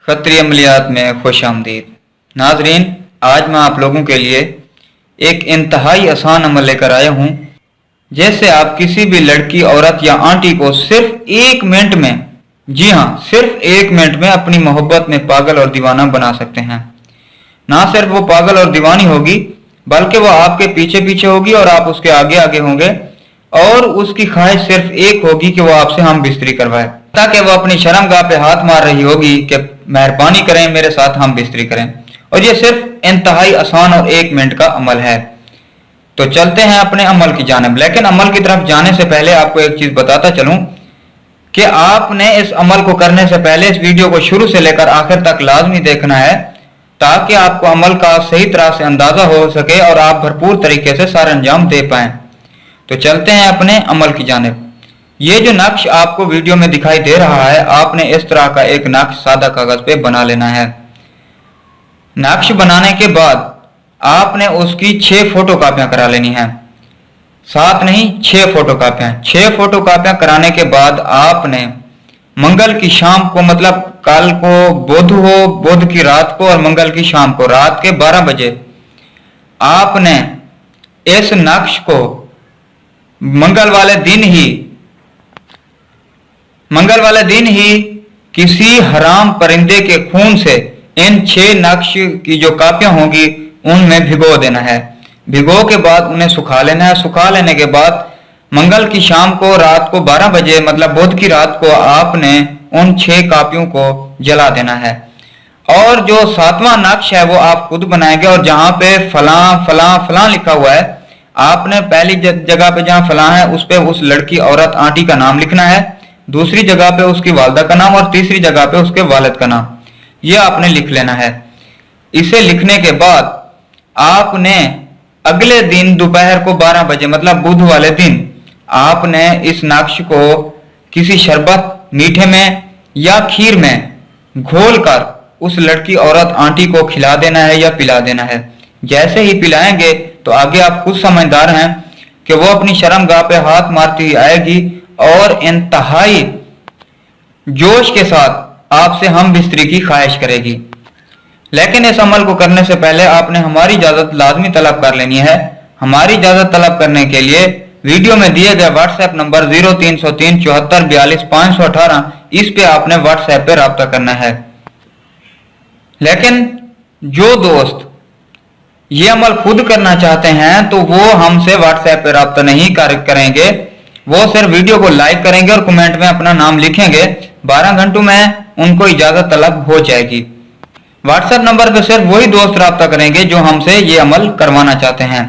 खतरी अमलियात में खुश आमदीद। नाजरीन, आज मैं आप लोगों के लिए एक इंतहाई आसान अमल लेकर आया हूँ। जैसे आप किसी भी लड़की, औरत या आंटी को सिर्फ 1 मिनट में, जी हाँ सिर्फ 1 मिनट में अपनी मोहब्बत में पागल और दीवाना बना सकते हैं। ना सिर्फ वो पागल और दीवानी होगी बल्कि वो आपके पीछे पीछे होगी और आप उसके आगे आगे होंगे और उसकी ख्वाहिश सिर्फ एक होगी कि वो आपसे हम बिस्तरी करवाए, ताकि वो अपनी शर्मगाह पे हाथ मार रही होगी कि मेहरबानी करें मेरे साथ हम बिस्तरी करें। और ये सिर्फ इंतहाई आसान और 1 मिनट का अमल है। तो चलते हैं अपने अमल की जानिब। लेकिन अमल की तरफ जाने से पहले आपको एक चीज बताता चलूं कि आपने इस अमल को करने से पहले इस वीडियो को शुरू से लेकर आखिर तक लाजमी देखना है, ताकि आपको अमल का सही तरह से अंदाजा हो सके और आप भरपूर तरीके से सारा अंजाम दे पाएं। तो चलते हैं अपने अमल की जानिब। ये जो नक्श आपको वीडियो में दिखाई दे रहा है, आपने इस तरह का एक नक्श सादा कागज पे बना लेना है। नक्श बनाने के बाद आपने उसकी 6 फोटो कापियां करा लेनी है। 7 नहीं, 6 फोटो कापियां। 6 फोटो कापियां कराने के बाद आपने मंगल की शाम को, मतलब कल को बुध हो, बुध की रात को और मंगल की शाम को रात के 12 बजे आपने इस नक्श को मंगल वाले दिन ही किसी हराम परिंदे के खून से इन 6 नक्श की जो कापियां होंगी उनमें भिगो देना है। भिगो के बाद उन्हें सुखा लेना है। सुखा लेने के बाद मंगल की शाम को रात को 12 बजे, मतलब बुध की रात को, आपने उन 6 कापियों को जला देना है। और जो 7वां नक्श है वो आप खुद बनाएंगे और जहां पे फलां फलां फलां लिखा हुआ है, आपने पहली जगह पे जहां फलां है उस पे उस लड़की, औरत, आंटी का नाम लिखना है। दूसरी जगह पे उसकी वालदा का नाम और तीसरी जगह पे उसके वालिद का नाम, ये आपने लिख लेना है। इसे लिखने के बाद आपने अगले दिन दोपहर को 12 बजे, मतलब बुध वाले दिन, आपने इस नक्श को किसी शरबत, मीठे में या खीर में घोलकर उस लड़की, औरत, आंटी को खिला देना है या पिला देना है। जैसे ही पिलाएंगे तो आगे आप खुद समझदार हैं कि वो अपनी शर्मगाह पे हाथ मारती हुई आएगी और इंतहाई जोश के साथ आपसे हम बिस्तरी की ख्वाहिश करेगी। लेकिन इस अमल को करने से पहले आपने हमारी इजाजत लाजमी तलब कर लेनी है। हमारी इजाजत तलब करने के लिए वीडियो में दिए गए व्हाट्सएप नंबर 0303 74 42 518, इस पे आपने व्हाट्सएप पे राब्ता करना है। लेकिन जो दोस्त ये अमल खुद करना चाहते हैं तो वो हमसे व्हाट्सएप पे राब्ता नहीं करेंगे, वो सिर्फ वीडियो को लाइक करेंगे और कमेंट में अपना नाम लिखेंगे। 12 घंटों में उनको इजाजत तलब हो जाएगी। व्हाट्सएप नंबर पे सिर्फ वही दोस्त राब्ता करेंगे जो हमसे ये अमल करवाना चाहते हैं।